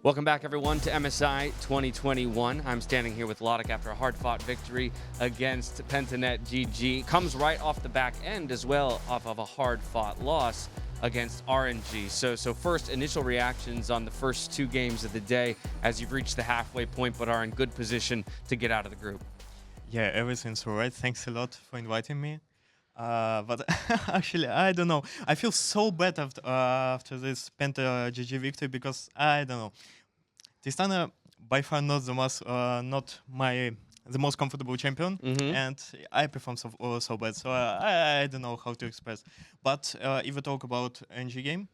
Speaker 5: Welcome back, everyone, to MSI 2021. I'm standing here with Lodik after a hard-fought victory against Pentanet GG. Comes right off the back end as well, off of a hard-fought loss against RNG. So first, initial reactions on the first two games of the day as you've reached the halfway point but are in good position to get out of the group.
Speaker 6: Yeah, everything's all right. Thanks a lot for inviting me. But actually, I don't know. I feel so bad after this Penta GG victory because I don't know. Tristana by far not the most comfortable champion, and I perform so bad. So I don't know how to express. But if we talk about NG game,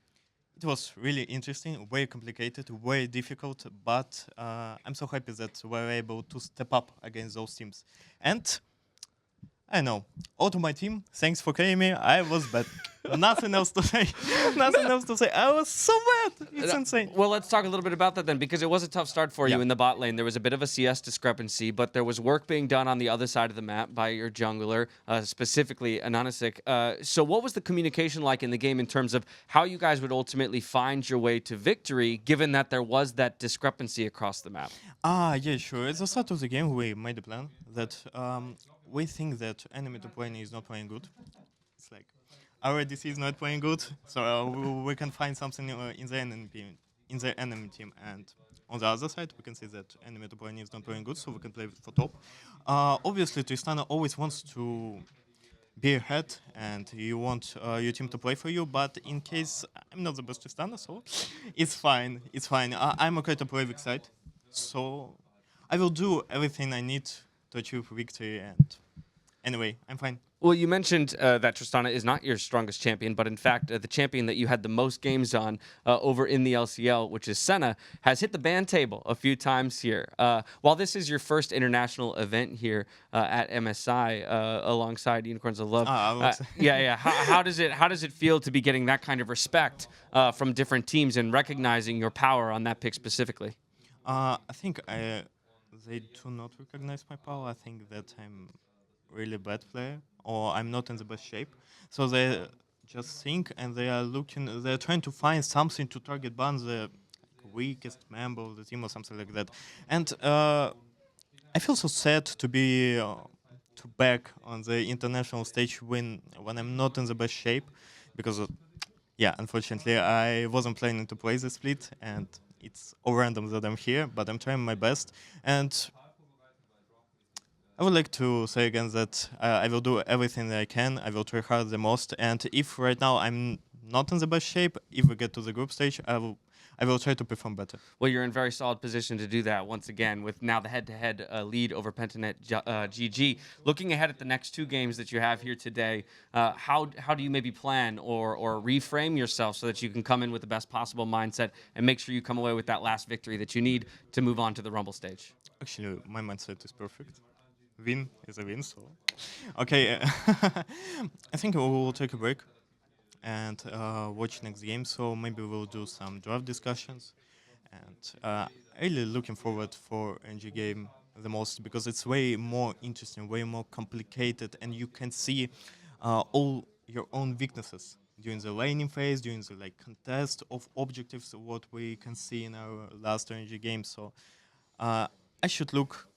Speaker 6: it was really interesting, very complicated, very difficult. But I'm so happy that we were able to step up against those teams. And I know. All to my team, thanks for carrying me. I was bad. Nothing else to say. Nothing else to say. I was so bad. It's insane.
Speaker 5: Well, let's talk a little bit about that then, because it was a tough start for you in the bot lane. There was a bit of a CS discrepancy, but there was work being done on the other side of the map by your jungler, specifically AHaHaCiK. So what was the communication like in the game in terms of how you guys would ultimately find your way to victory, given that there was that discrepancy across the map?
Speaker 6: Yeah, sure. At the start of the game, we made a plan that we think that enemy top lane is not playing good. It's like our ADC is not playing good, so we can find something in the enemy team. And on the other side, we can see that enemy top lane is not playing good, so we can play for top. Obviously, Tristana always wants to be ahead, and you want your team to play for you. But in case I'm not the best Tristana, so it's fine. It's fine. I'm okay to play weak side, so I will do everything I need to achieve victory, and anyway, I'm fine.
Speaker 5: Well, you mentioned that Tristana is not your strongest champion, but in fact, the champion that you had the most games on over in the LCL, which is Senna, has hit the ban table a few times here. While this is your first international event here at MSI alongside Unicorns of Love, how does it feel to be getting that kind of respect from different teams and recognizing your power on that pick specifically?
Speaker 6: I think they do not recognize my power. I think that I'm really bad player, or I'm not in the best shape. So they just think, and they're trying to find something to target ban the weakest member of the team or something like that. And I feel so sad to be to back on the international stage when I'm not in the best shape, because unfortunately I wasn't planning to play the split, and it's all random that I'm here, but I'm trying my best. And I would like to say again that I will do everything that I can. I will try hard the most. And if right now I'm not in the best shape, if we get to the group stage, I will try to perform better.
Speaker 5: Well, you're in very solid position to do that once again with now the head-to-head lead over Pentanet GG. Looking ahead at the next two games that you have here today, how do you maybe plan or reframe yourself so that you can come in with the best possible mindset and make sure you come away with that last victory that you need to move on to the Rumble stage?
Speaker 6: Actually, my mindset is perfect. Win is a win, so... Okay, I think we will take a break and watch next game, so maybe we'll do some draft discussions. And really looking forward for NG game the most, because it's way more interesting, way more complicated, and you can see all your own weaknesses during the laning phase, during the contest of objectives, what we can see in our last NG game. So I should look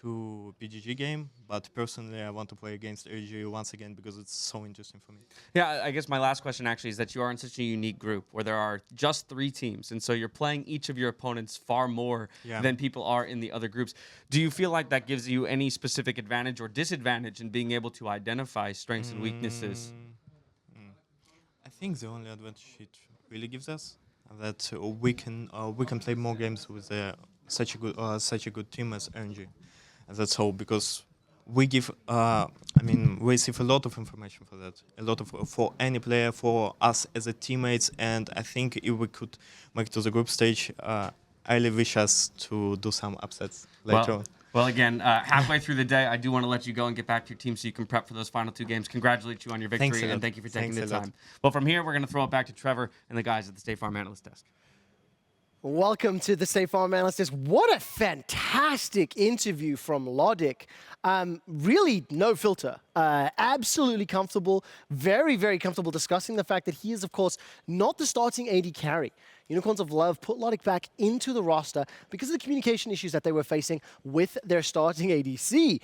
Speaker 6: to PGG game, but personally I want to play against AG once again because it's so interesting for me.
Speaker 5: Yeah, I guess my last question actually is that you are in such a unique group where there are just 3 teams, and so you're playing each of your opponents far more than people are in the other groups. Do you feel like that gives you any specific advantage or disadvantage in being able to identify strengths and weaknesses?
Speaker 6: I think the only advantage it really gives us that we can play more games with such a good team as RNG. That's all, because we give, we receive a lot of information for that, a lot of for any player, for us as a teammates, and I think if we could make it to the group stage, I really wish us to do some upsets later on.
Speaker 5: Well, again, halfway through the day, I do want to let you go and get back to your team so you can prep for those final 2 games. Congratulate you on your victory, and thank you for taking the time. Well, from here, we're going to throw it back to Trevor and the guys at the State Farm Analyst Desk.
Speaker 7: Welcome to the State Farm Analyst Desk. What a fantastic interview from Lodik. Really no filter. Absolutely comfortable. Very, very comfortable discussing the fact that he is, of course, not the starting AD carry. Unicorns of Love put Lodik back into the roster because of the communication issues that they were facing with their starting ADC.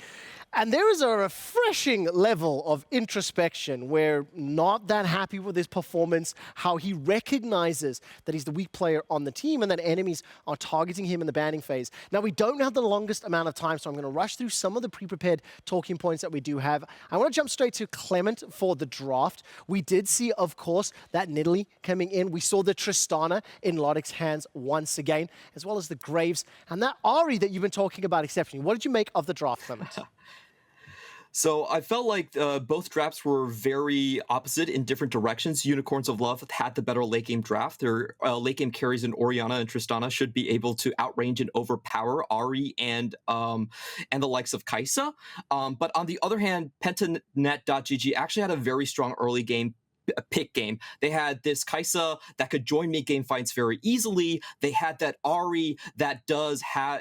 Speaker 7: And there is a refreshing level of introspection. We're not that happy with his performance, how he recognizes that he's the weak player on the team and that enemies are targeting him in the banning phase. Now, we don't have the longest amount of time, so I'm going to rush through some of the pre-prepared talking points that we do have. I want to jump straight to Clement for the draft. We did see, of course, that Nidalee coming in. We saw the Tristana in Lodik's hands once again, as well as the Graves. And that Ahri that you've been talking about exceptionally. What did you make of the draft, Clement?
Speaker 8: So I felt like both drafts were very opposite in different directions. Unicorns of Love had the better late game draft. Their late game carries in Orianna and Tristana should be able to outrange and overpower Ahri and the likes of Kai'Sa. But on the other hand, Pentanet.gg actually had a very strong early game pick game. They had this Kai'Sa that could join mid game fights very easily. They had that Ahri that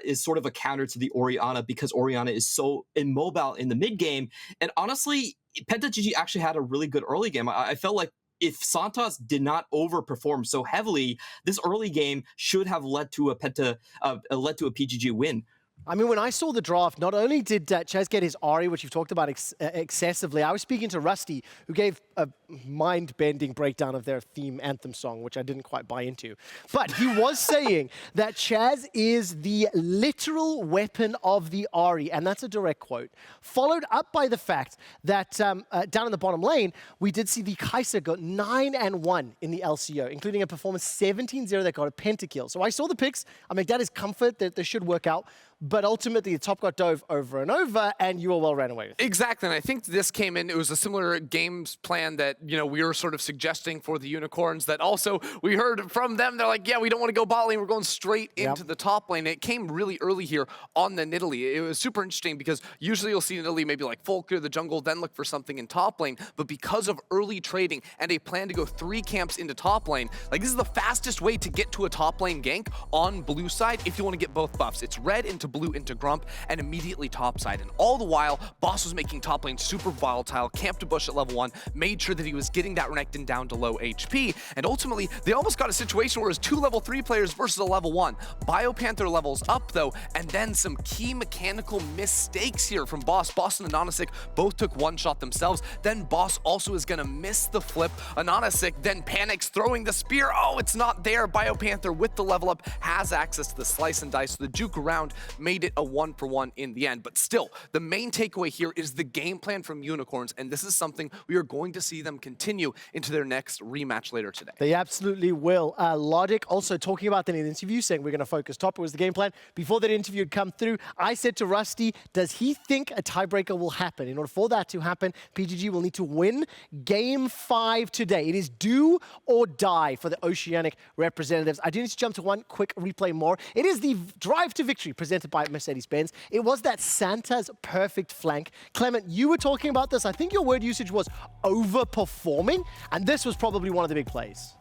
Speaker 8: is sort of a counter to the Orianna because Orianna is so immobile in the mid game. And honestly, Penta.gg actually had a really good early game. I felt like if Santos did not overperform so heavily, this early game should have led to a PGG win.
Speaker 7: I mean, when I saw the draft, not only did Chazz get his Ahri, which you've talked about excessively, I was speaking to Rusty, who gave a mind-bending breakdown of their theme anthem song, which I didn't quite buy into. But he was saying that Chazz is the literal weapon of the Ahri, and that's a direct quote. Followed up by the fact that down in the bottom lane, we did see the Kai'Sa go 9-1 in the LCO, including a performance 17-0 that got a pentakill. So I saw the picks. I mean, that is comfort that they should work out. But ultimately, the top got dove over and over, and UOL ran away with it.
Speaker 9: Exactly, and I think this came in, it was a similar games plan that, you know, we were sort of suggesting for the Unicorns that also we heard from them. They're like, yeah, we don't want to go bot lane. We're going straight into the top lane. It came really early here on the Nidalee. It was super interesting because usually you'll see Nidalee maybe like full clear the jungle, then look for something in top lane. But because of early trading and a plan to go 3 camps into top lane, like this is the fastest way to get to a top lane gank on blue side if you want to get both buffs. It's red into blue into Grump and immediately top side. And all the while, Boss was making top lane super volatile, camped a bush at level 1, made sure that he was getting that Renekton down to low HP, and ultimately, they almost got a situation where it was 2 level 3 players versus a level 1. BioPanther levels up though, and then some key mechanical mistakes here from Boss. Boss and AHaHaCiK both took 1 shot themselves, then Boss also is gonna miss the flip. AHaHaCiK then panics, throwing the spear. Oh, it's not there. BioPanther with the level up has access to the slice and dice, so the juke around made it a 1-for-1 in the end. But still, the main takeaway here is the game plan from Unicorns, and this is something we are going to see them continue into their next rematch later today.
Speaker 7: They absolutely will. Lodik also talking about that in the interview, saying we're going to focus top. It was the game plan. Before that interview had come through, I said to Rusty, does he think a tiebreaker will happen? In order for that to happen, PGG will need to win Game 5 today. It is do or die for the Oceanic representatives. I do need to jump to one quick replay more. It is the drive to victory presented by Mercedes-Benz. It was that Santa's perfect flank. Clement, you were talking about this. I think your word usage was overperforming, and this was probably one of the big plays.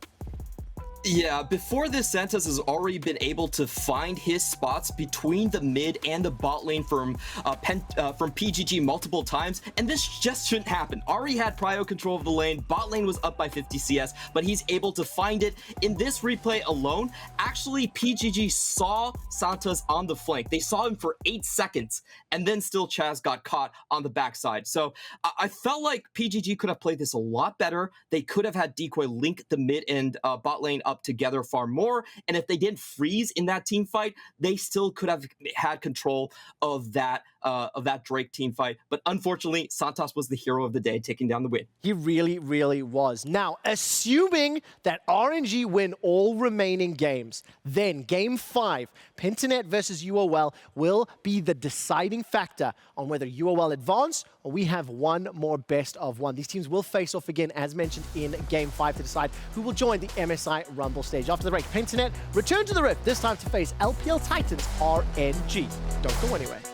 Speaker 8: Yeah, before this, Santos has already been able to find his spots between the mid and the bot lane from PGG multiple times, and this just shouldn't happen. Ahri had prio control of the lane, bot lane was up by 50 CS, but he's able to find it. In this replay alone, actually PGG saw Santos on the flank. They saw him for 8 seconds, and then still Chazz got caught on the backside. So I felt like PGG could have played this a lot better. They could have had Decoy link the mid and bot lane up together far more, and if they didn't freeze in that team fight, they still could have had control of that Drake team fight. But unfortunately, Santos was the hero of the day, taking down the win.
Speaker 7: He really, really was. Now, assuming that RNG win all remaining games, then Game 5, Pentanet versus UOL, will be the deciding factor on whether UOL advance or we have one more best of one. These teams will face off again, as mentioned, in Game 5 to decide who will join the MSI Rumble stage. After the break, Pentnet return to the Rift, this time to face LPL Titans RNG. Don't go anywhere.